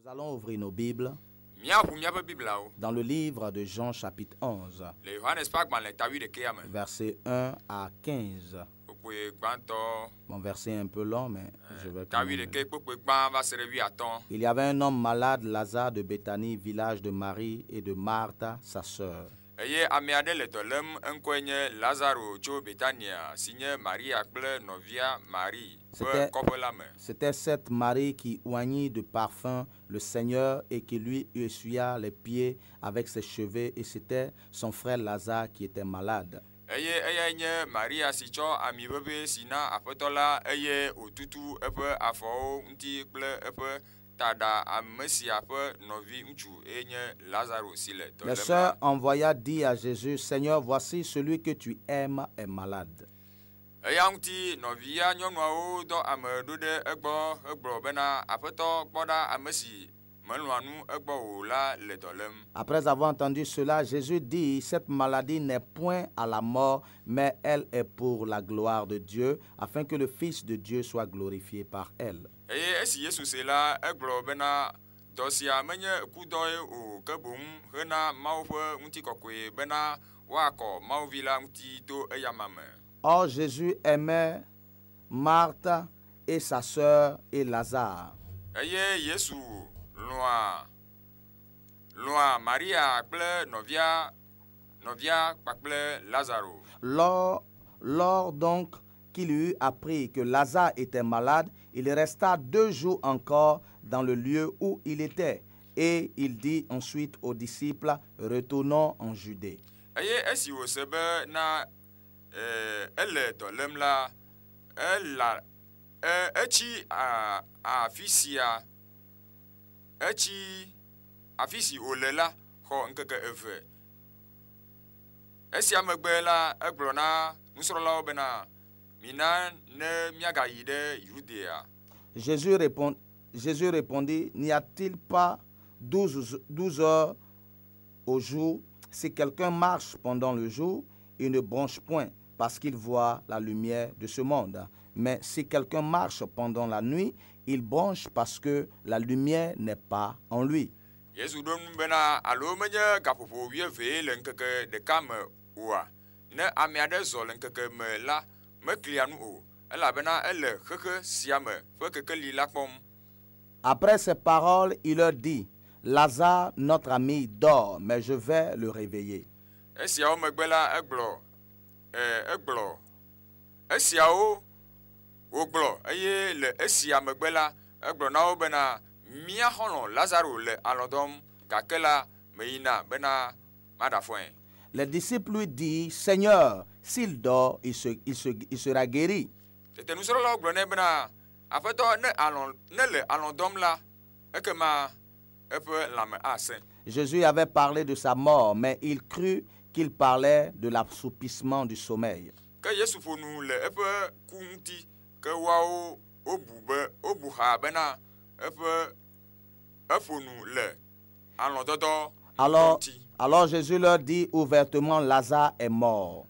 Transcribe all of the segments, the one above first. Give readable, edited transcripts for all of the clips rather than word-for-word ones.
Nous allons ouvrir nos Bibles dans le livre de Jean chapitre 11, versets 1 à 15. Mon verset est un peu long, mais je vais quand même. Il y avait un homme malade, Lazare de Béthanie, village de Marie et de Marthe, sa sœur. C'était cette Marie qui oignit de parfum le Seigneur et qui lui essuya les pieds avec ses cheveux, et c'était son frère Lazare qui était malade. La sœur envoya dire à Jésus, Seigneur, voici celui que tu aimes est malade. Après avoir entendu cela, Jésus dit, cette maladie n'est point à la mort, mais elle est pour la gloire de Dieu, afin que le Fils de Dieu soit glorifié par elle. Or, Jésus aimait Marthe et sa sœur et Lazare. Lors donc qu'il eut appris que Lazare était malade, il resta 2 jours encore dans le lieu où il était. Et il dit ensuite aux disciples, retournons en Judée. Jésus répondit, n'y a-t-il pas 12 heures au jour? Si quelqu'un marche pendant le jour, il ne bronche point, parce qu'il voit la lumière de ce monde. Mais si quelqu'un marche pendant la nuit, il bronche parce que la lumière n'est pas en lui. Après ces paroles, il leur dit, Lazare, notre ami, dort, mais je vais le réveiller. Les disciples lui disent, Seigneur, s'il dort, il sera guéri. Jésus avait parlé de sa mort, mais il crut qu'il parlait de l'assoupissement du sommeil. Alors Jésus leur dit ouvertement, Lazare est mort.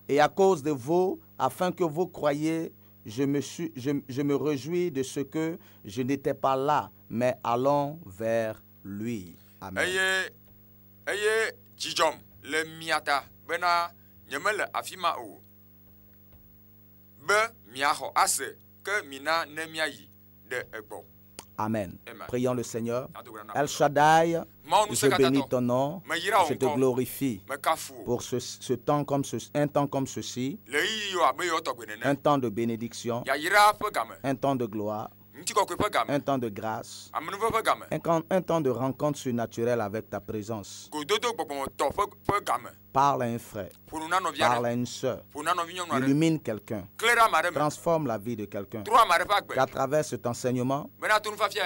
Et à cause de vous, afin que vous croyiez, je me réjouis de ce que je n'étais pas là, mais allons vers lui. Amen. Amen. Prions le Seigneur. El Shaddai, je bénis ton nom, je te glorifie pour un temps comme ceci, un temps de bénédiction, un temps de gloire, un temps de grâce, un temps de rencontre surnaturelle avec ta présence. Parle à un frère, parle à une soeur, illumine quelqu'un, transforme la vie de quelqu'un. Qu'à travers cet enseignement,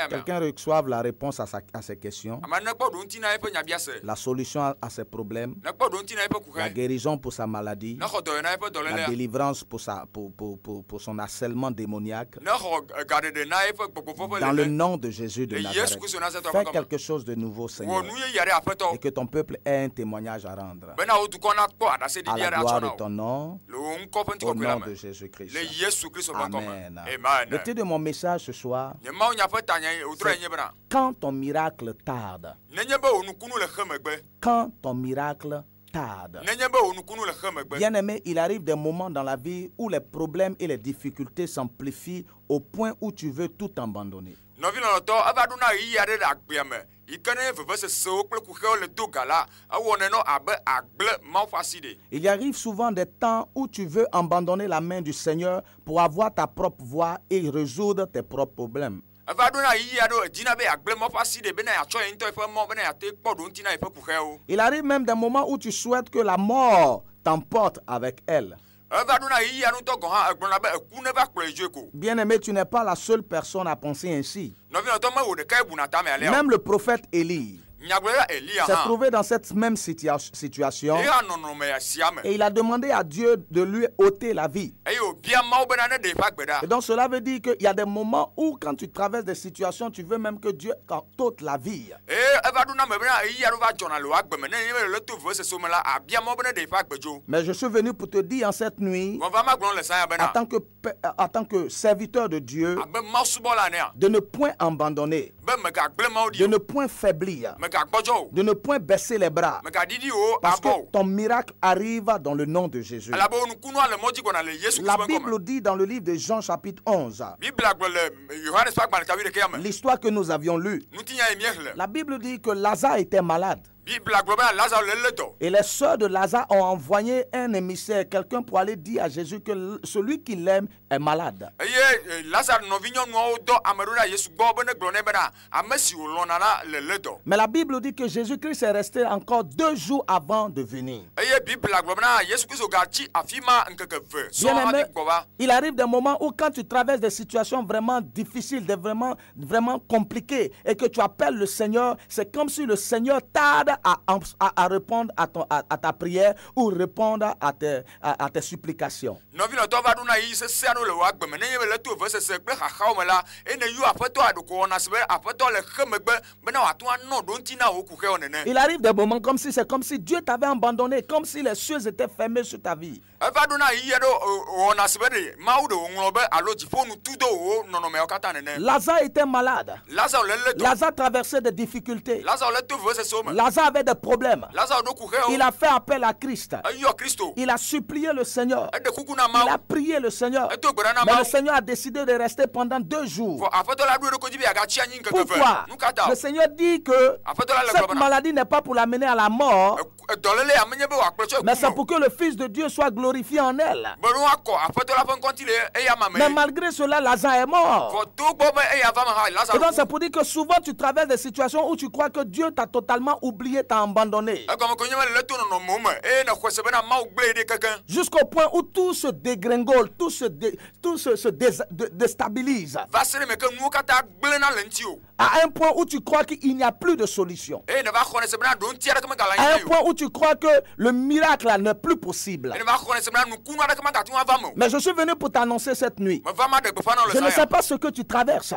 quelqu'un reçoive la réponse à ses questions, la solution à ses problèmes, la guérison pour sa maladie, la délivrance pour son harcèlement démoniaque. Dans le nom de Jésus de Nazareth, fais quelque chose de nouveau, Seigneur, et que ton peuple ait un témoignage à rendre. À la gloire de ton nom, au nom de Jésus-Christ. Amen. Le titre de mon message ce soir, c'est quand ton miracle tarde. Quand ton miracle tarde. Bien-aimé, il arrive des moments dans la vie où les problèmes et les difficultés s'amplifient au point où tu veux tout abandonner. Il arrive souvent des temps où tu veux abandonner la main du Seigneur pour avoir ta propre voie et résoudre tes propres problèmes. Il arrive même des moments où tu souhaites que la mort t'emporte avec elle. Bien-aimé, tu n'es pas la seule personne à penser ainsi. Même le prophète Élie s'est trouvé dans cette même situation et il a demandé à Dieu de lui ôter la vie. Et donc cela veut dire qu'il y a des moments où quand tu traverses des situations, tu veux même que Dieu t'ôte la vie. Mais je suis venu pour te dire en cette nuit, en tant que serviteur de Dieu, de ne point abandonner, de ne point faiblir, de ne point baisser les bras, parce que ton miracle arrive dans le nom de Jésus. La Bible dit dans le livre de Jean chapitre 11, l'histoire que nous avions lue, la Bible dit que Lazare était malade. Et les sœurs de Lazare ont envoyé un émissaire, quelqu'un pour aller dire à Jésus que celui qui l'aime est malade. Mais la Bible dit que Jésus-Christ est resté encore 2 jours avant de venir. Bien-aimé, il arrive des moments où quand tu traverses des situations vraiment difficiles, vraiment compliquées, et que tu appelles le Seigneur, c'est comme si le Seigneur tarde à répondre à ta prière ou répondre à tes supplications. Il arrive des moments comme si c'est comme si Dieu t'avait abandonné, comme si les cieux étaient fermés sur ta vie. Lazare était malade. Lazare traversait des difficultés. Lazare avait des problèmes. Il a fait appel à Christ. Il a supplié le Seigneur. Il a prié le Seigneur. Mais le Seigneur a décidé de rester pendant 2 jours. Pourquoi? Le Seigneur dit que cette maladie n'est pas pour l'amener à la mort, mais c'est pour que le Fils de Dieu soit glorifié en elle. Mais malgré cela, Lazare est mort. Et donc c'est pour dire que souvent tu traverses des situations où tu crois que Dieu t'a totalement oublié, t'a abandonné. Jusqu'au point où tout se dégringole, tout se déstabilise. À un point où tu crois qu'il n'y a plus de solution. À un point où tu crois que le miracle n'est plus possible. Mais je suis venu pour t'annoncer cette nuit. Je ne sais pas ce que tu traverses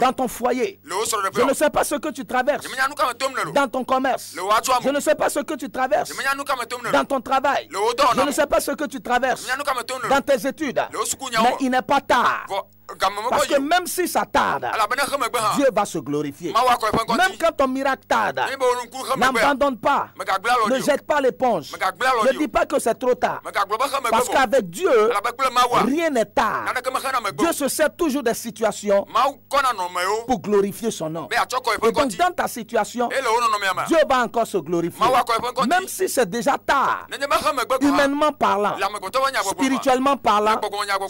dans ton foyer. Je ne sais pas ce que tu traverses dans ton commerce. Je ne sais pas ce que tu traverses dans ton travail. Je ne sais pas ce que tu traverses dans tes études. Mais il n'est pas tard. Parce que même si ça tarde, Dieu va se glorifier. Même quand ton miracle tarde, n'abandonne pas. Ne jette pas l'éponge. Ne dis pas que c'est trop tard. Parce qu'avec Dieu, rien n'est tard. Dieu se sert toujours des situations pour glorifier son nom. Et donc dans ta situation, Dieu va encore se glorifier. Même si c'est déjà tard, humainement parlant, spirituellement parlant,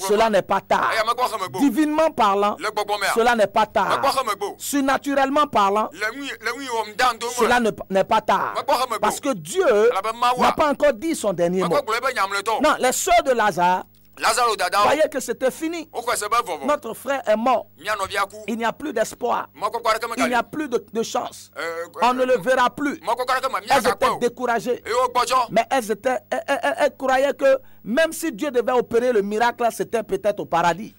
cela n'est pas tard. Divinement parlant, cela n'est pas tard. Surnaturellement parlant, cela n'est pas tard. Parce que Dieu n'a pas encore dit son dernier mot. Non, les sœurs de Lazare Voyez que c'était fini. Notre frère est mort. Il n'y a plus d'espoir. Il n'y a plus de chance. On ne le verra plus. Elles étaient découragées. Mais elles croyaient que même si Dieu devait opérer le miracle, c'était peut-être au paradis.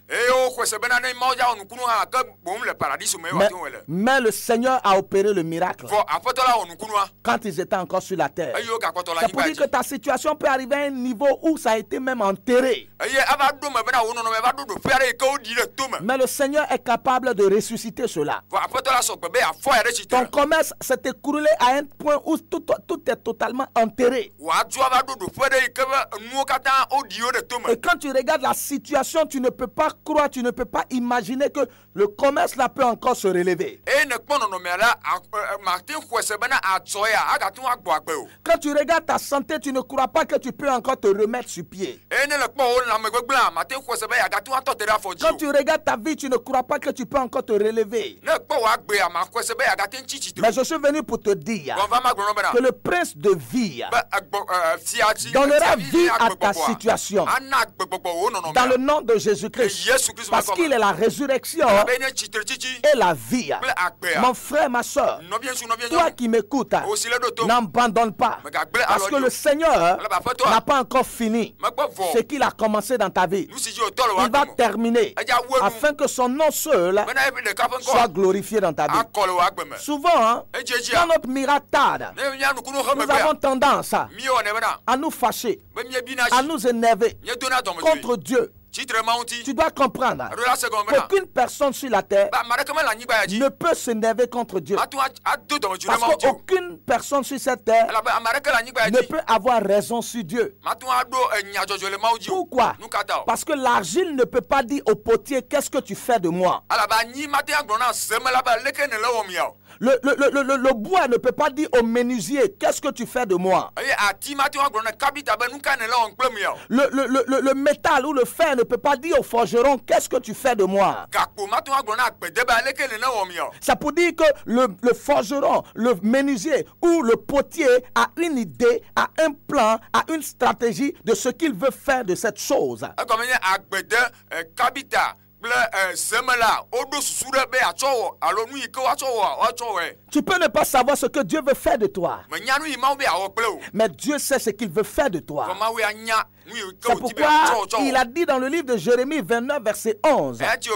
Mais le Seigneur a opéré le miracle quand ils étaient encore sur la terre. C'est pour dire que ta situation peut arriver à un niveau où ça a été même enterré. Mais le Seigneur est capable de ressusciter cela. Ton commerce s'est écroulé à un point où tout est totalement enterré. Et quand tu regardes la situation, tu ne peux pas croire, tu ne peux pas imaginer que le commerce là peut encore se relever. Quand tu regardes ta santé, tu ne crois pas que tu peux encore te remettre sur pied. Quand tu regardes ta vie, tu ne crois pas que tu peux encore te relever. Mais je suis venu pour te dire que le prince de vie donnera vie à ta situation dans le nom de Jésus-Christ, parce qu'il est la résurrection et la vie. Mon frère, ma soeur, toi qui m'écoutes, n'abandonne pas, parce que le Seigneur n'a pas encore fini ce qu'il a commencé dans ta vie. Il va terminer afin que son nom seul soit glorifié dans ta vie. Souvent, dans notre miracle tarde, nous avons tendance à nous fâcher, à nous énerver contre Dieu. Tu dois comprendre qu'aucune personne sur la terre ne peut s'énerver contre Dieu. Parce qu'aucune personne sur cette terre ne peut avoir raison sur Dieu. Pourquoi? Parce que l'argile ne peut pas dire au potier, qu'est-ce que tu fais de moi? Le bois ne peut pas dire au menuisier, qu'est-ce que tu fais de moi? Le métal ou le fer ne peut pas dire au forgeron, qu'est-ce que tu fais de moi? C'est pour dire que le forgeron, le menuisier ou le potier a une idée, a un plan, a une stratégie de ce qu'il veut faire de cette chose. Tu peux ne pas savoir ce que Dieu veut faire de toi, mais Dieu sait ce qu'il veut faire de toi. C'est pourquoi il a dit dans le livre de Jérémie 29 verset 11, je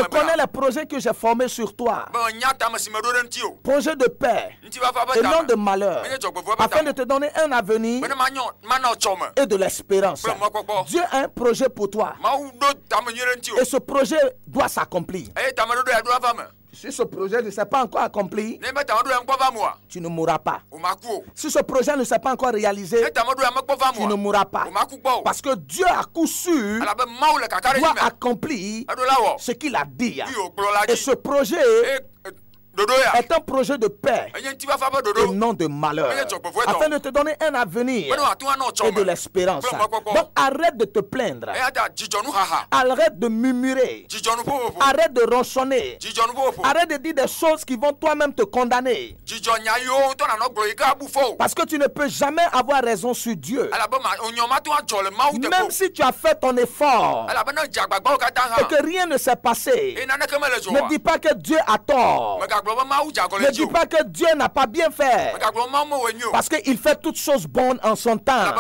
connais les projets que j'ai formés sur toi, projets de paix et non de malheur, afin de te donner un avenir et de l'espérance. Dieu a un projet pour toi et ce projet doit s'accomplir. Si ce projet ne s'est pas encore accompli, tu ne mourras pas. Si ce projet ne s'est pas encore réalisé, tu ne mourras pas. Parce que Dieu à coup sûr doit accomplir ce qu'il a dit. Et ce projet est un projet de paix et non de malheur, afin de te donner un avenir et de l'espérance. Donc arrête de te plaindre, arrête de murmurer, arrête de ronchonner, arrête de dire des choses qui vont toi-même te condamner, parce que tu ne peux jamais avoir raison sur Dieu. Même si tu as fait ton effort et que rien ne s'est passé, ne dis pas que Dieu a tort. Ne dis pas que Dieu n'a pas bien fait, parce qu'il fait toutes choses bonnes en son temps.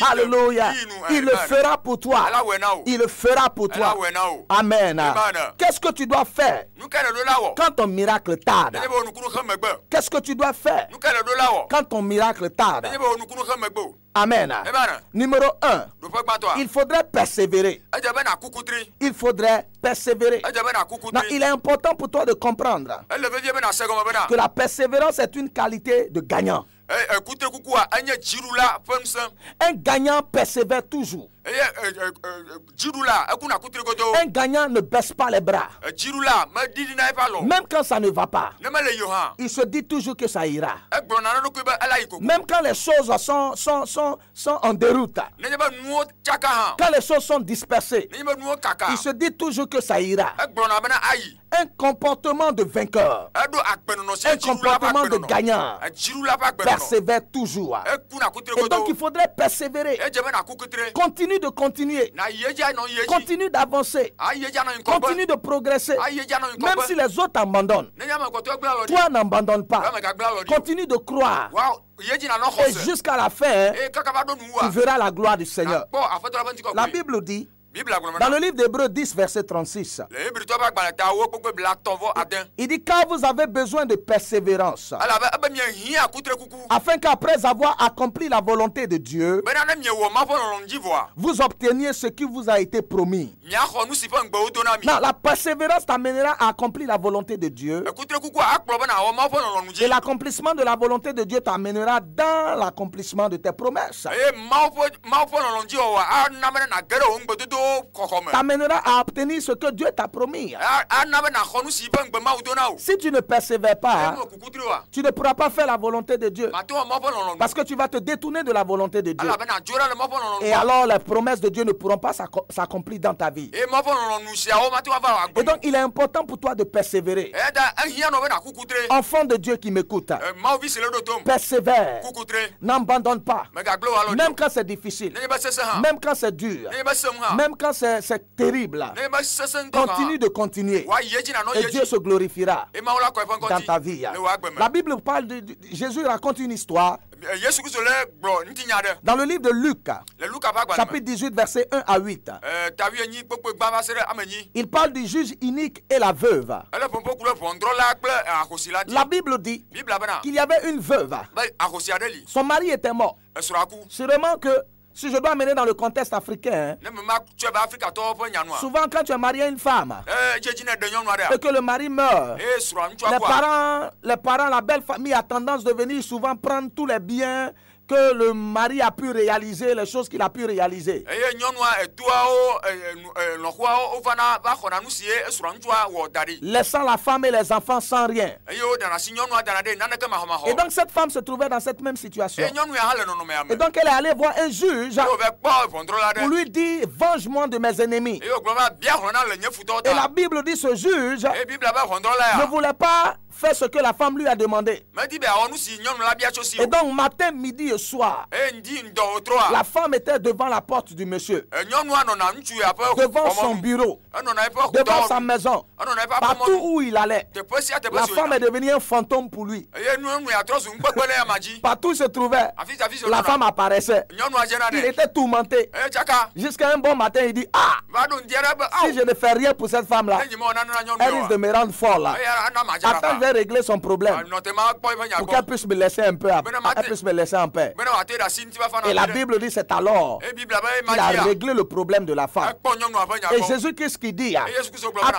Alléluia. Il le fera pour toi. Il le fera pour toi. Amen. Qu'est-ce que tu dois faire quand ton miracle tarde? Qu'est-ce que tu dois faire quand ton miracle tarde? Amen. Numéro 1, il faudrait persévérer. Il faudrait persévérer. Non, il est important pour toi de comprendre que la persévérance est une qualité de gagnant. Un gagnant persévère toujours. Un gagnant ne baisse pas les bras. Même quand ça ne va pas, il se dit toujours que ça ira. Même quand les choses sont en déroute, quand les choses sont dispersées, il se dit toujours que ça ira. Un comportement de vainqueur, un comportement de gagnant persévère toujours. Et donc il faudrait persévérer. Continue de continuer. Continue d'avancer. Continue de progresser. Même si les autres abandonnent, toi n'abandonne pas. Continue de croire. Et jusqu'à la fin, tu verras la gloire du Seigneur. La Bible dit, dans le livre d'Hébreux 10, verset 36, il dit, car vous avez besoin de persévérance, afin qu'après avoir accompli la volonté de Dieu, vous obteniez ce qui vous a été promis. Non, la persévérance t'amènera à accomplir la volonté de Dieu. Et l'accomplissement de la volonté de Dieu t'amènera dans l'accomplissement de tes promesses. T'amènera à obtenir ce que Dieu t'a promis. Si tu ne persévères pas, tu ne pourras pas faire la volonté de Dieu. Parce que tu vas te détourner de la volonté de Dieu. Et alors les promesses de Dieu ne pourront pas s'accomplir dans ta vie. Et donc il est important pour toi de persévérer. Enfant de Dieu qui m'écoute, persévère. N'abandonne pas. Même quand c'est difficile. Même quand c'est dur. Même quand c'est terrible, continue de continuer. Et Dieu se glorifiera dans ta vie. La Bible parle de Jésus raconte une histoire dans le livre de Luc, chapitre 18, versets 1 à 8. Il parle du juge inique et la veuve. La Bible dit qu'il y avait une veuve. Son mari était mort. Sûrement que si je dois amener dans le contexte africain, souvent quand tu es marié à une femme et que le mari meurt, les parents, la belle famille a tendance de venir souvent prendre tous les biens que le mari a pu réaliser, les choses qu'il a pu réaliser. Laissant la femme et les enfants sans rien. Et donc cette femme se trouvait dans cette même situation. Et donc elle est allée voir un juge pour lui dire, venge-moi de mes ennemis. Et la Bible dit, ce juge ne voulait pas faire ce que la femme lui a demandé. Et donc matin, midi et soir, la femme était devant la porte du monsieur, devant son bureau, devant sa maison, partout où il allait. La femme est devenue un fantôme pour lui. Partout où il se trouvait, la femme apparaissait. Il était tourmenté. Jusqu'à un bon matin, il dit, ah, si je ne fais rien pour cette femme-là, elle risque de me rendre folle. Attends, je vais régler son problème pour qu'elle puisse me laisser un peu, elle puisse me laisser en paix. Et la Bible dit, c'est alors qu'il a réglé le problème de la femme. Et Jésus-Christ qui dit, à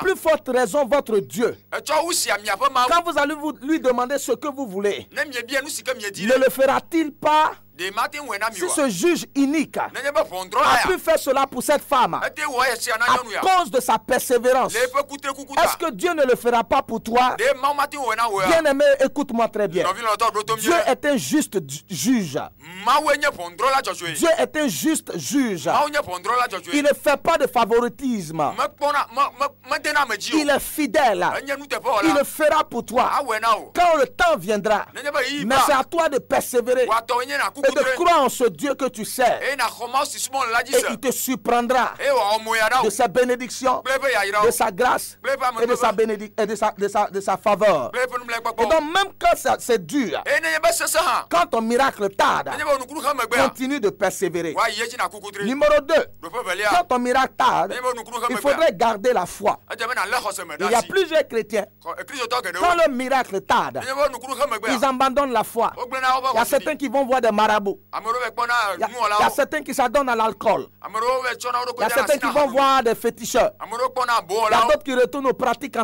plus forte raison votre Dieu, quand vous allez lui demander ce que vous voulez, ne le fera-t-il pas? Si ce juge inique a pu faire cela pour cette femme à cause de sa persévérance, est-ce que Dieu ne le fera pas pour toi? Bien-aimé, écoute-moi très bien. Dieu est un juste juge. Dieu est un juste juge. Il ne fait pas de favoritisme. Il est fidèle. Il le fera pour toi quand le temps viendra. Mais c'est à toi de persévérer et de croire en ce Dieu que tu sais. Et il te surprendra de sa bénédiction, de sa grâce et de sa faveur. Et donc même quand c'est dur, quand ton miracle tarde, continue de persévérer. Numéro 2, quand ton miracle tarde, il faudrait garder la foi. Il y a plusieurs chrétiens, quand le miracle tarde, ils abandonnent la foi. Il y a certains qui vont voir des marabouts marabout. Il y a certains qui s'adonnent à l'alcool. Il y a certains qui vont voir des féticheurs. Il y a d'autres qui retournent aux pratiques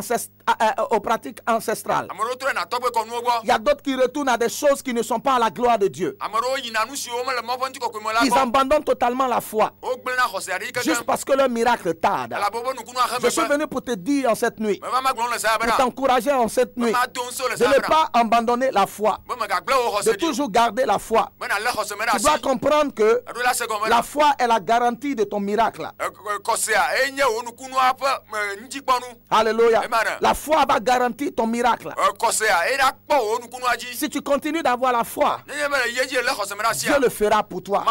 ancestrales. Il y a d'autres qui retournent à des choses qui ne sont pas à la gloire de Dieu. Ils abandonnent totalement la foi. Juste parce que leur miracle tarde. Je suis venu pour te dire en cette nuit, pour t'encourager en cette nuit, de ne pas abandonner la foi, de toujours garder la foi. Tu dois comprendre que la foi est la garantie de ton miracle. Alléluia. La foi va garantir ton miracle. Si tu continues d'avoir la foi, Dieu le fera pour toi.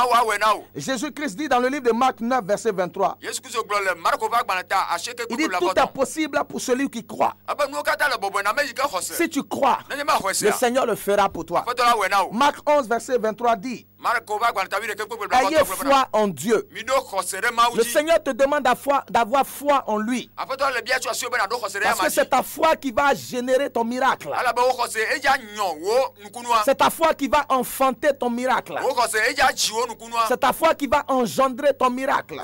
Jésus-Christ dit dans le livre de Marc 9, verset 23, il dit tout est possible pour celui qui croit. Si tu crois, le Seigneur le fera pour toi. Marc 11, verset 23 dit, ayez foi en Dieu. Le Seigneur te demande d'avoir foi en lui. Parce que c'est ta foi qui va générer ton miracle. C'est ta foi qui va enfanter ton miracle. C'est ta foi qui va engendrer ton miracle.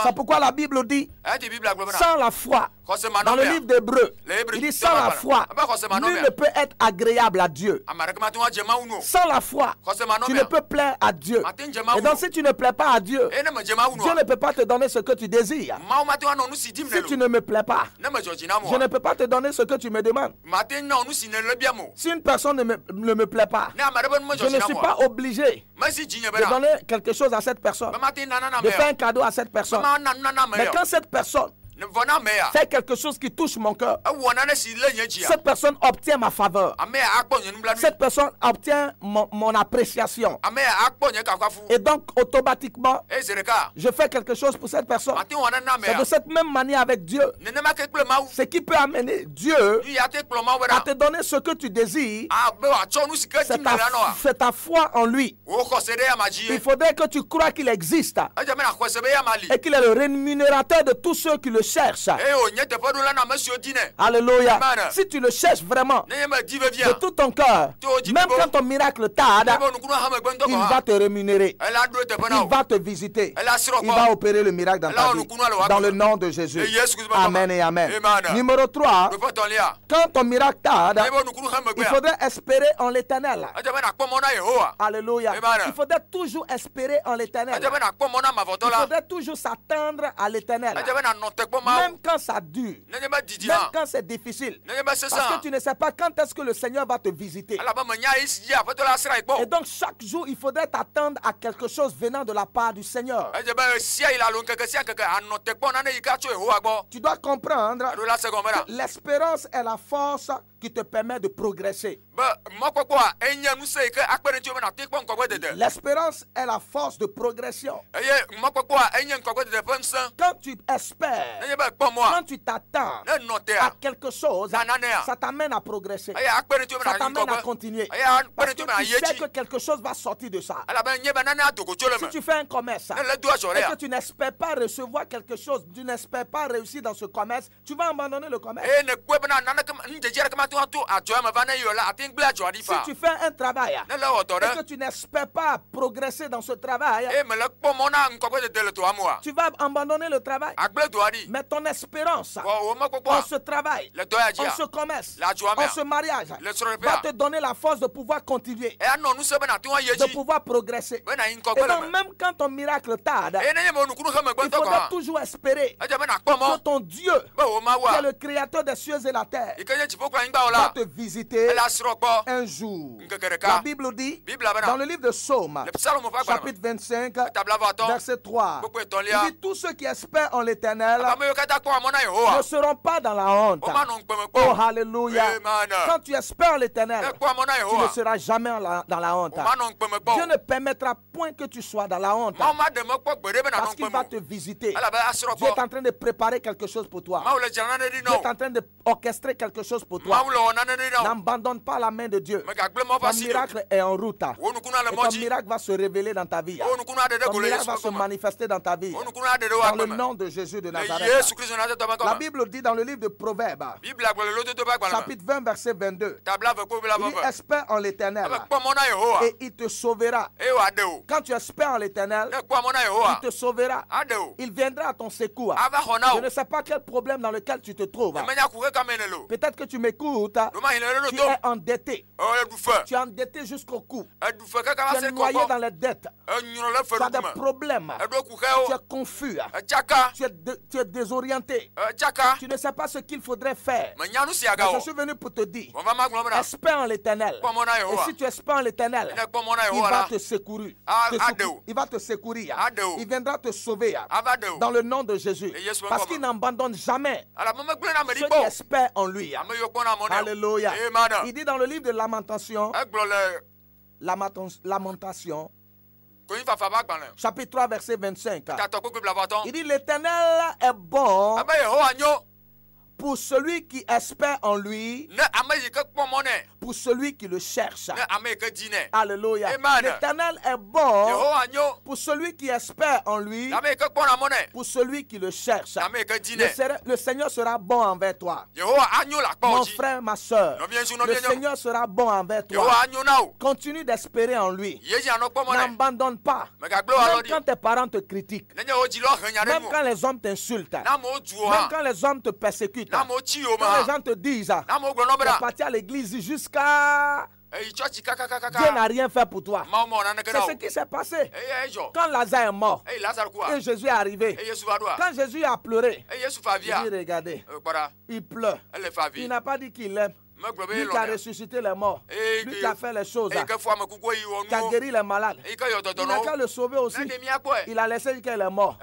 C'est pourquoi la Bible dit, sans la foi, dans le livre d'Hébreux, il dit sans la foi, nul ne peut être agréable à Dieu. Sans la foi, tu ne peux plaire à Dieu. Et donc si tu ne plais pas à Dieu, Dieu ne peut pas te donner ce que tu désires. Si tu ne me plais pas, je ne peux pas te donner ce que tu me demandes. Si une personne ne me plaît pas, je ne suis pas obligé de donner quelque chose à cette personne, de faire un cadeau à cette personne. Mais quand cette personne fait quelque chose qui touche mon cœur, cette personne obtient ma faveur. Cette personne obtient mon appréciation. Et donc automatiquement, je fais quelque chose pour cette personne. C'est de cette même manière avec Dieu. Ce qui peut amener Dieu à te donner ce que tu désires, c'est ta foi en lui. Il faudrait que tu crois qu'il existe et qu'il est le rémunérateur de tous ceux qui le cherche. Alléluia. Si tu le cherches vraiment de tout ton cœur, même quand ton miracle tarde, il va te rémunérer. Il va te visiter. Il va opérer le miracle dans ta vie. Dans le nom de Jésus. Amen et amen. Numéro 3, quand ton miracle tarde, il faudrait espérer en l'Éternel. Alléluia. Il faudrait toujours espérer en l'Éternel. Il faudrait toujours s'attendre à l'Éternel. Même quand ça dure, même quand c'est difficile, parce que tu ne sais pas quand est-ce que le Seigneur va te visiter. Et donc chaque jour, il faudrait t'attendre à quelque chose venant de la part du Seigneur. Tu dois comprendre que l'espérance est la force qui te permet de progresser. L'espérance est la force de progression. Quand tu espères, quand tu t'attends à quelque chose, ça t'amène à progresser. Ça t'amène à continuer. Parce que tu sais que quelque chose va sortir de ça. Si tu fais un commerce et que tu n'espères pas recevoir quelque chose, tu n'espères pas réussir dans ce commerce, tu vas abandonner le commerce. Si tu fais un travail et que tu n'espères pas progresser dans ce travail, tu vas abandonner le travail. Mais ton espérance en ce travail, en ce commerce, en ce mariage, va te donner la force de pouvoir continuer, de pouvoir progresser. Et donc même quand ton miracle tarde, il faudra toujours espérer que ton Dieu, qui est le créateur des cieux et la terre, va te visiter un jour. La Bible dit, dans le livre de Psaume, chapitre 25, verset 3, il dit, tous ceux qui espèrent en l'Éternel ne seront pas dans la honte. Oh, alléluia. Quand tu espères en l'Éternel, tu ne seras jamais dans la honte. Dieu ne permettra point que tu sois dans la honte, parce qu'il va te visiter. Dieu est en train de préparer quelque chose pour toi. Dieu est en train d'orchestrer quelque chose pour toi. N'abandonne pas la main de Dieu. Ton miracle est en route. Et ton miracle va se révéler dans ta vie. Ton miracle va se manifester dans ta vie. Dans le nom de Jésus de Nazareth. La Bible dit dans le livre de Proverbes, chapitre 20, verset 22, il dit espère en l'Éternel et il te sauvera. Quand tu espères en l'Éternel, il te sauvera. Il viendra à ton secours. Je ne sais pas quel problème dans lequel tu te trouves. Peut-être que tu m'écoutes. Tu es endetté. Tu es endetté jusqu'au cou. Tu es noyé dans les dettes. Tu as des problèmes. Tu es confus. Tu es désorienté. Tu ne sais pas ce qu'il faudrait faire. Mais je suis venu pour te dire, espère en l'Éternel. Et si tu espères en l'Éternel, il va te secourir. Il va te secourir. Il viendra te sauver dans le nom de Jésus. Parce qu'il n'abandonne jamais ceux qui espèrent en lui. Alléluia. Il dit dans le livre de Lamentation, chapitre 3, verset 25. Il dit l'Éternel est bon pour celui qui espère en lui, pour celui qui le cherche. Alléluia. L'Éternel est bon pour celui qui espère en lui, pour celui qui le cherche. Le Seigneur sera bon envers toi. Mon frère, ma soeur, le Seigneur sera bon envers toi. Continue d'espérer en lui. N'abandonne pas. Même quand tes parents te critiquent, même quand les hommes t'insultent, même quand les hommes te persécutent, quand les gens te disent, tu es parti à l'église jusqu'à... Dieu n'a rien fait pour toi. C'est ce qui s'est passé. Quand Lazare est mort et Jésus est arrivé, quand Jésus a pleuré, il dit regardez, il pleure. Il n'a pas dit qu'il l'aime. Lui qui a ressuscité les morts, lui qui a fait les choses, qui a guéri les malades, il n'a qu'à le sauver aussi. Il a laissé dire qu'il est mort.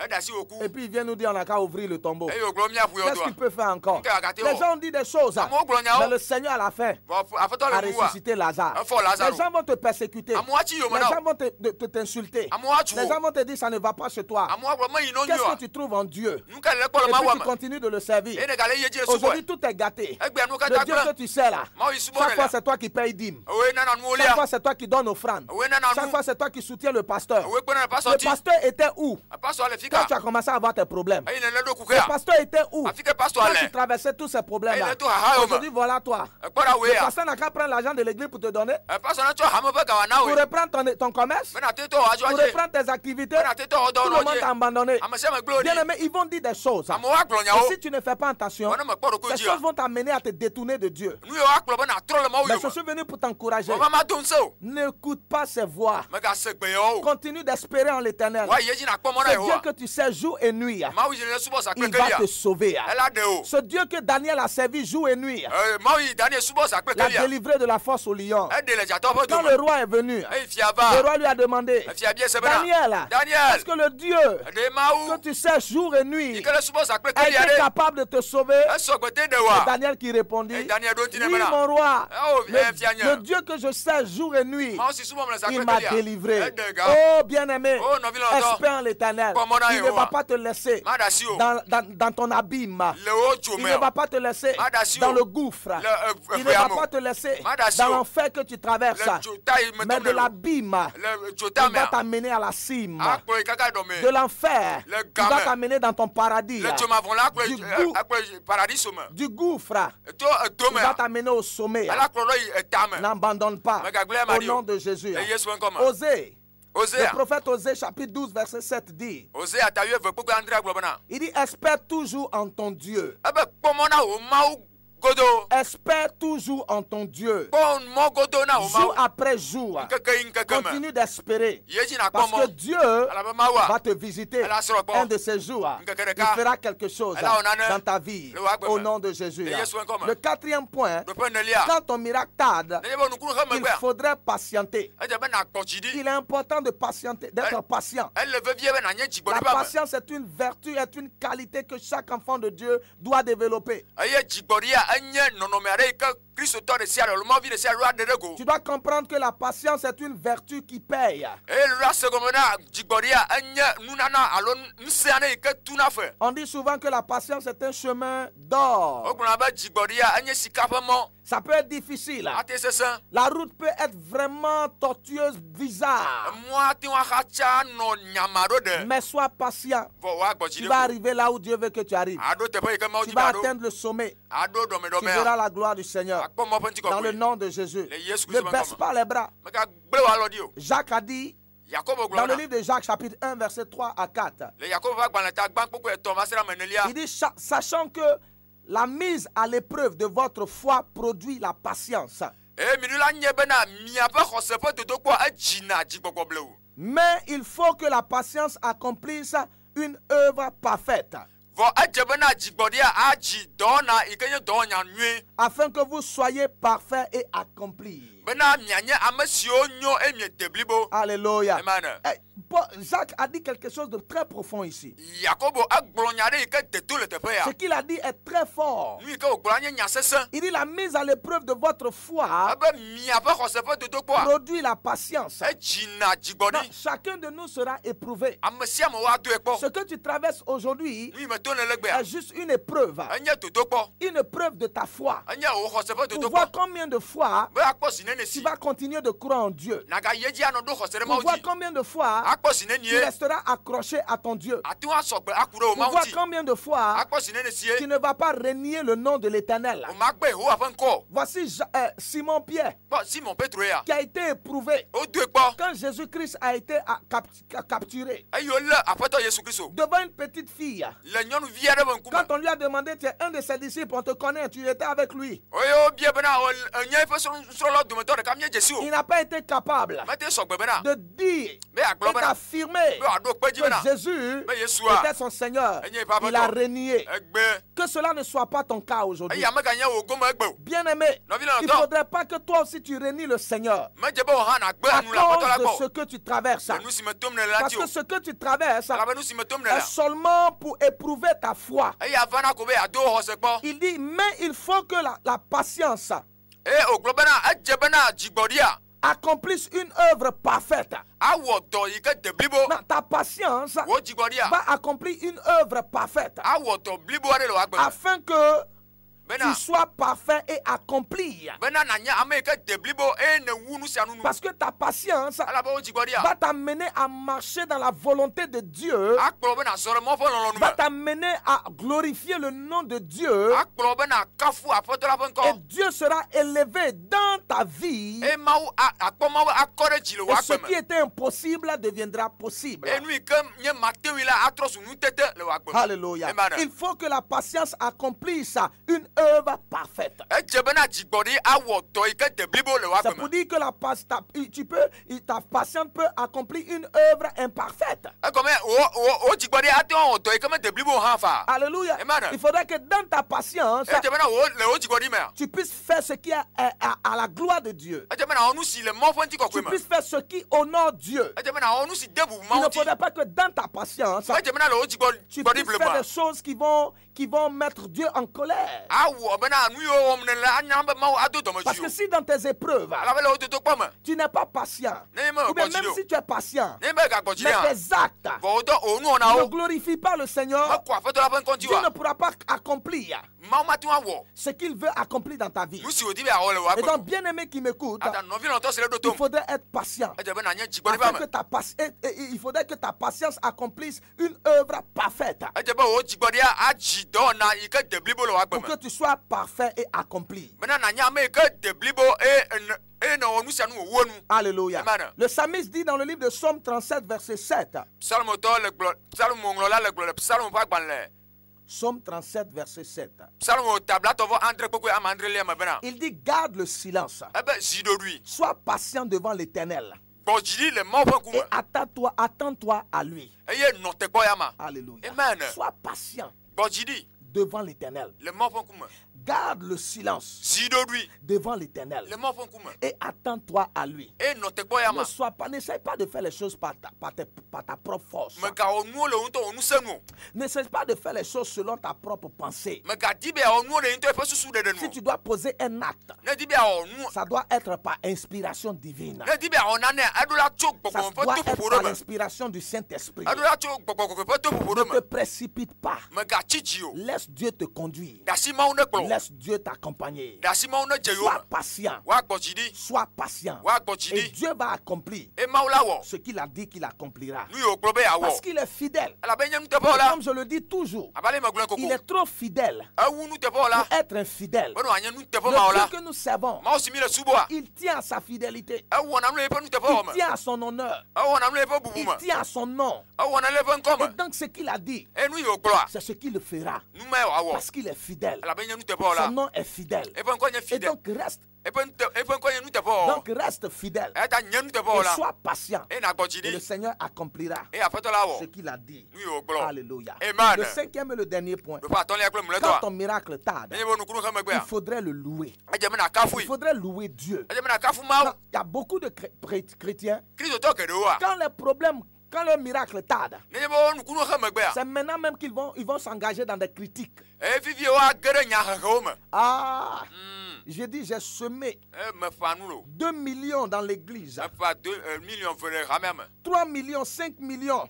Et puis il vient nous dire on n'a qu'à ouvrir le tombeau. Qu'est-ce qu'il peut faire encore? Les gens ont dit des choses, mais le Seigneur à la fin a ressuscité Lazare. Les gens vont te persécuter, les gens vont t'insulter, les gens vont te dire ça ne va pas chez toi. Qu'est-ce que tu trouves en Dieu? Et puis tu continues de le servir. Aujourd'hui tout est gâté. Le Dieu que tu sais là, chaque fois c'est toi qui paye dîme, chaque fois c'est toi qui donne offrande, chaque fois c'est toi qui soutiens le pasteur. Le pasteur était où quand tu as commencé à avoir tes problèmes? Le pasteur était où quand tu traversais tous ces problèmes là? Aujourd'hui voilà toi. Le pasteur n'a qu'à prendre l'argent de l'église pour te donner, pour reprendre ton commerce, pour reprendre tes activités. Tout le monde t'a abandonné. Bien aimé, ils vont dire des choses, et si tu ne fais pas attention, ces choses vont t'amener à te détourner de Dieu. Mais je suis venu pour t'encourager. N'écoute pas ces voix. Continue d'espérer en l'Éternel. Ce Dieu que tu sais jour et nuit, il va te sauver. Ce Dieu que Daniel a servi jour et nuit, l'a délivré de la force au lion. Quand le roi est venu, le roi lui a demandé, Daniel, est-ce que le Dieu que tu sais jour et nuit a été capable de te sauver? Et Daniel qui répondit, oui mon roi, le Dieu que je sais jour et nuit, il m'a délivré. Oh bien-aimé, espère en l'Éternel. Il ne va pas te laisser dans ton abîme. Il ne va pas te laisser dans le gouffre. Il ne va pas te laisser dans l'enfer que tu traverses. Mais de l'abîme, il va t'amener à la cime. De l'enfer, il va t'amener dans ton paradis. Du gouffre, il va t'amener au sommet. N'abandonne pas. Au nom de Jésus. Osée. Le prophète Osée chapitre 12 verset 7 dit, il dit espère toujours en ton Dieu. Espère toujours en ton Dieu. Jour après jour, continue d'espérer. Parce que Dieu va te visiter un de ces jours. Il fera quelque chose dans ta vie. Au nom de Jésus. Le quatrième point, quand ton miracle tarde, il faudrait patienter. Il est important de patienter, d'être patient. La patience est une vertu, est une qualité que chaque enfant de Dieu doit développer. Tu dois comprendre que la patience est une vertu qui paye. On dit souvent que la patience est un chemin d'or. Ça peut être difficile. La route peut être vraiment tortueuse, bizarre. Mais sois patient. Tu vas arriver là où Dieu veut que tu arrives. Tu vas atteindre le sommet. Tu verras la gloire du Seigneur. Dans le nom de Jésus. Ne baisse pas les bras. Jacques a dit, dans le livre de Jacques, chapitre 1, verset 3 à 4, il dit, sachant que la mise à l'épreuve de votre foi produit la patience. Mais il faut que la patience accomplisse une œuvre parfaite, afin que vous soyez parfaits et accomplis. Alléluia. Jacques a dit quelque chose de très profond ici. Ce qu'il a dit est très fort. Il dit la mise à l'épreuve de votre foi produit la patience. Non, chacun de nous sera éprouvé. Ce que tu traverses aujourd'hui est juste une épreuve. Une épreuve de ta foi. Pour voir combien de fois tu vas continuer de croire en Dieu. Pour voir combien de fois tu resteras accroché à ton Dieu. Pour voir combien de fois tu ne vas pas renier le nom de l'Éternel. Voici Simon Pierre qui a été éprouvé quand Jésus-Christ a été capturé devant une petite fille. Quand on lui a demandé, tu es un de ses disciples, on te connaît, tu étais avec lui. Il n'a pas été capable de dire et d'affirmer que Jésus était son Seigneur. Il a renié. Que cela ne soit pas ton cas aujourd'hui. Bien-aimé, il ne faudrait pas que toi aussi tu renies le Seigneur à cause de ce que tu traverses. Parce que ce que tu traverses est seulement pour éprouver ta foi. Il dit, mais il faut que la patience accomplisse une œuvre parfaite. Ta patience va accomplir une œuvre parfaite afin que tu sois parfait et accompli. Parce que ta patience va t'amener à marcher dans la volonté de Dieu, va t'amener à glorifier le nom de Dieu, et Dieu sera élevé dans ta vie, et ce qui était impossible deviendra possible. Alléluia. Il faut que la patience accomplisse une œuvre parfaite. C'est pour dire que ta patience peut accomplir une œuvre imparfaite. Alléluia. Il faudrait que dans ta patience, tu puisses faire ce qui est à la gloire de Dieu. Tu puisses faire ce qui honore Dieu. Il ne faudrait pas que dans ta patience, tu puisses faire des choses qui vont mettre Dieu en colère. Parce que si dans tes épreuves, tu n'es pas patient, ou bien même si tu es patient, mais tes actes ne glorifient pas le Seigneur, Dieu ne pourra pas accomplir ce qu'il veut accomplir dans ta vie. Et donc, bien-aimé qui m'écoute, il faudrait être patient. Il faudrait que ta patience accomplisse une œuvre parfaite. Pour que tu sois parfait et accompli. Alléluia. Le psalmiste dit dans le livre de Psaume 37, verset 7. Psaume 37, verset 7. Il dit, garde le silence. Sois patient devant l'Éternel. Et attends-toi à lui. Alléluia. Sois patient devant l'Éternel. Garde le silence devant l'Éternel et attends-toi à lui. N'essaie pas de faire les choses par ta propre force. N'essaie pas de faire les choses selon ta propre pensée. Si tu dois poser un acte, ça doit être par inspiration divine. Ça doit être par l'inspiration du Saint-Esprit. Ne te précipite pas. Laisse Dieu te conduire. Laisse Dieu t'accompagner. Sois patient. Sois patient. Et Dieu va accomplir ce qu'il a dit qu'il accomplira. Parce qu'il est fidèle. Comme je le dis toujours, il est trop fidèle pour être infidèle. Le Dieu que nous servons, il tient à sa fidélité. Il tient à son honneur. Il tient à son nom. Et donc ce qu'il a dit, c'est ce qu'il fera. Parce qu'il est fidèle. Son nom est fidèle. Et donc reste. Donc reste fidèle. Et sois patient. Et le Seigneur accomplira ce qu'il a dit. Alléluia. Le cinquième et le dernier point. Quand ton miracle tarde, il faudrait le louer. Il faudrait louer Dieu. Il y a beaucoup de chrétiens. Quand les problèmes, quand le miracle tarde, c'est maintenant même qu'ils vont s'engager dans des critiques. Ah, j'ai dit, j'ai semé 2 millions dans l'église. 3 millions, 5 millions.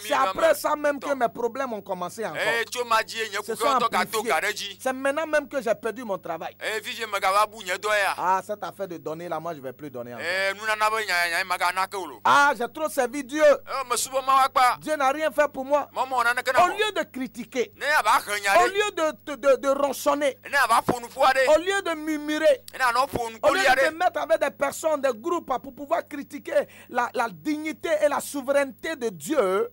C'est après ça même que mes problèmes ont commencé encore. C'est maintenant même que j'ai perdu mon travail. Ah, cette affaire de donner là, moi je ne vais plus donner encore. Ah, j'ai trop servi Dieu. Dieu n'a rien fait pour moi. Au lieu de critiquer, au lieu de ronchonner, au lieu de murmurer, au lieu de te mettre avec des personnes, des groupes pour pouvoir critiquer la dignité et la souveraineté de Dieu,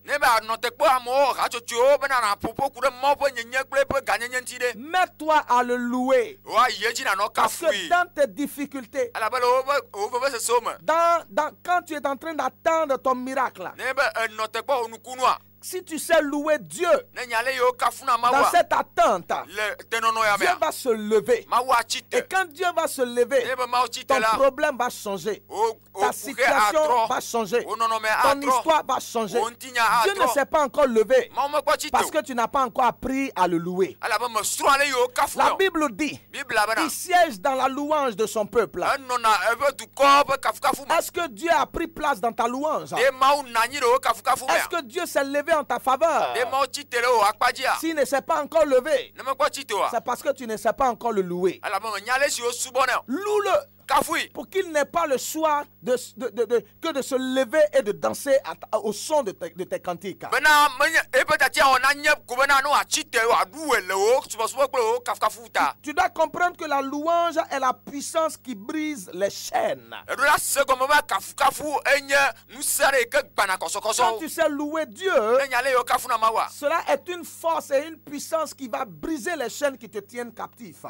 mets-toi à le louer. Parce que dans tes difficultés, quand tu es en train d'attendre ton miracle, si tu sais louer Dieu dans cette attente, Dieu va se lever. Et quand Dieu va se lever, ton problème va changer. Ta situation va changer. Ton histoire va changer. Dieu ne s'est pas encore levé parce que tu n'as pas encore appris à le louer. La Bible dit, il siège dans la louange de son peuple. Est-ce que Dieu a pris place dans ta louange? Est-ce que Dieu s'est levé en ta faveur? S'il ne s'est pas encore levé, c'est parce que tu ne sais pas encore le louer. Loue-le pour qu'il n'ait pas le choix que de se lever et de danser au son de tes cantiques. Tu dois comprendre que la louange est la puissance qui brise les chaînes. Quand tu sais louer Dieu, cela est une force et une puissance qui va briser les chaînes qui te tiennent captif.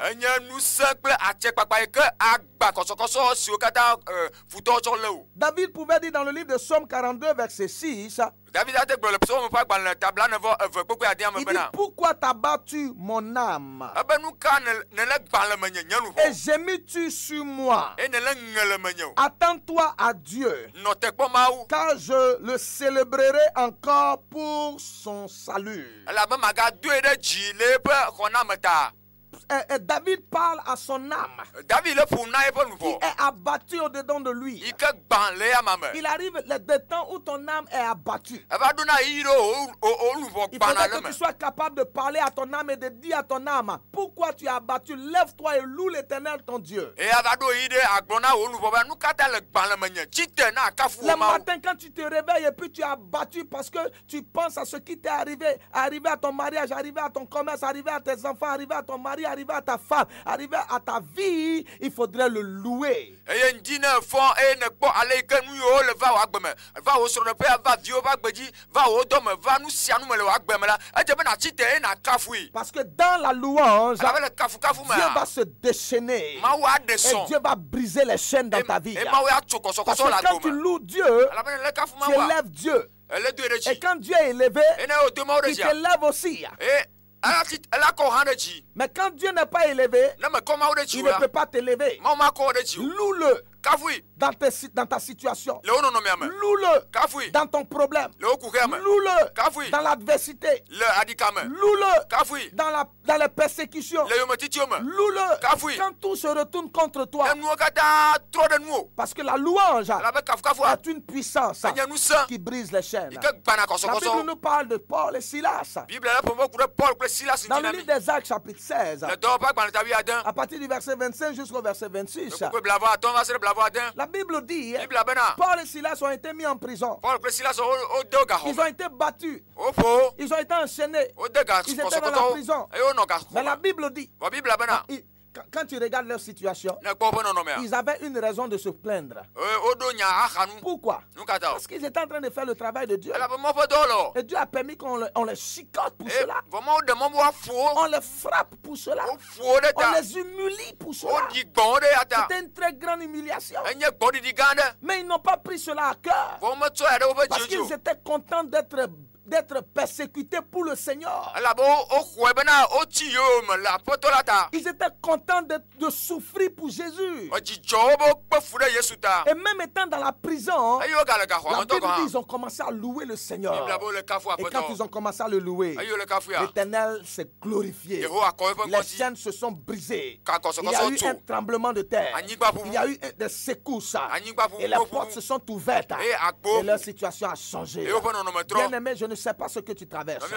David pouvait dire dans le livre de Psaume 42 verset 6, il dit, pourquoi t'as battu mon âme et gémis-tu sur moi? Attends-toi à Dieu, car je le célébrerai encore pour son salut. David parle à son âme qui est abattue au-dedans de lui. Il arrive des temps où ton âme est abattue. Il faudrait que tu sois capable de parler à ton âme et de dire à ton âme, pourquoi tu es abattu? Lève-toi et loue l'Éternel ton Dieu. Le matin quand tu te réveilles et puis tu es abattu parce que tu penses à ce qui t'est arrivé à ton mariage, arrivé à ton commerce, arrivé à tes enfants, arrivé à ton mari, arrivé à ta femme, arrivé à ta vie, il faudrait le louer. Parce que dans la louange, Dieu va se déchaîner et Dieu va briser les chaînes dans ta vie. Parce que quand tu loues Dieu, tu élèves Dieu. Et quand Dieu est élevé, il t'élève aussi. Mais quand Dieu n'est pas élevé, il ne peut pas t'élever. Loue-le dans ta situation. Loue-le dans ton problème. Loue-le dans l'adversité. Loue-le dans les persécutions. Loue-le quand tout se retourne contre toi. Parce que la louange est une puissance qui brise les chaînes. La Bible nous parle de Paul et Silas. Dans le livre des Actes chapitre 16, à partir du verset 25 jusqu'au verset 26, la Bible dit, Paul et Silas ont été mis en prison. Ils ont été battus. Ils ont été enchaînés. Ils étaient dans la prison. Mais la Bible dit, quand tu regardes leur situation, ils avaient une raison de se plaindre. Pourquoi? Parce qu'ils étaient en train de faire le travail de Dieu. Et Dieu a permis qu'on les chicote pour cela. On les frappe pour cela. On les humilie pour cela. C'était une très grande humiliation. Mais ils n'ont pas pris cela à cœur. Parce qu'ils étaient contents d'être persécutés pour le Seigneur. Ils étaient contents de souffrir pour Jésus. Et même étant dans la prison, la Bible dit qu'ils ont commencé à louer le Seigneur. Et quand ils ont commencé à le louer, l'Éternel s'est glorifié. Les chaînes se sont brisées. Il y a eu un tremblement de terre. Il y a eu des secousses. Et les portes se sont ouvertes. Et leur situation a changé. Bien-aimé, je ne sais pas ce que tu traverses. Mais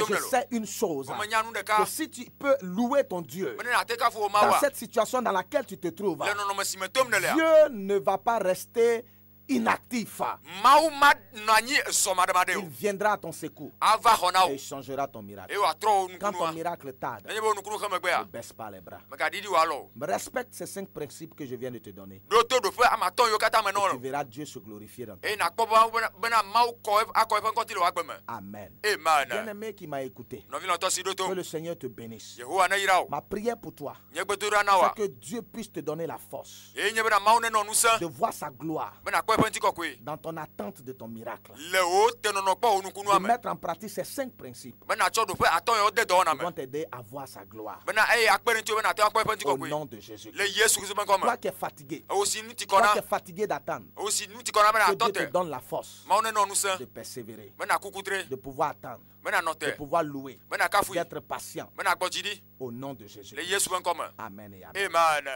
je sais une chose. Que si tu peux louer ton Dieu dans cette situation dans laquelle tu te trouves, Dieu ne va pas rester inactif. Il viendra à ton secours et il changera ton miracle. Quand ton miracle tarde, ne baisse pas les bras. Respecte ces 5 principes que je viens de te donner. Tu verras Dieu se glorifier dans toi. Amen. Bien-aimé qui m'a écouté, que le Seigneur te bénisse. Ma prière pour toi, c'est que Dieu puisse te donner la force de voir sa gloire dans ton attente de ton miracle. De mettre en pratique ces 5 principes qui vont t'aider à voir sa gloire. Au nom de Jésus. Toi qui es fatigué, d'attendre, que Dieu te donne la force de persévérer, de pouvoir attendre, de pouvoir louer, d'être patient. Au nom de Jésus. Amen et amen.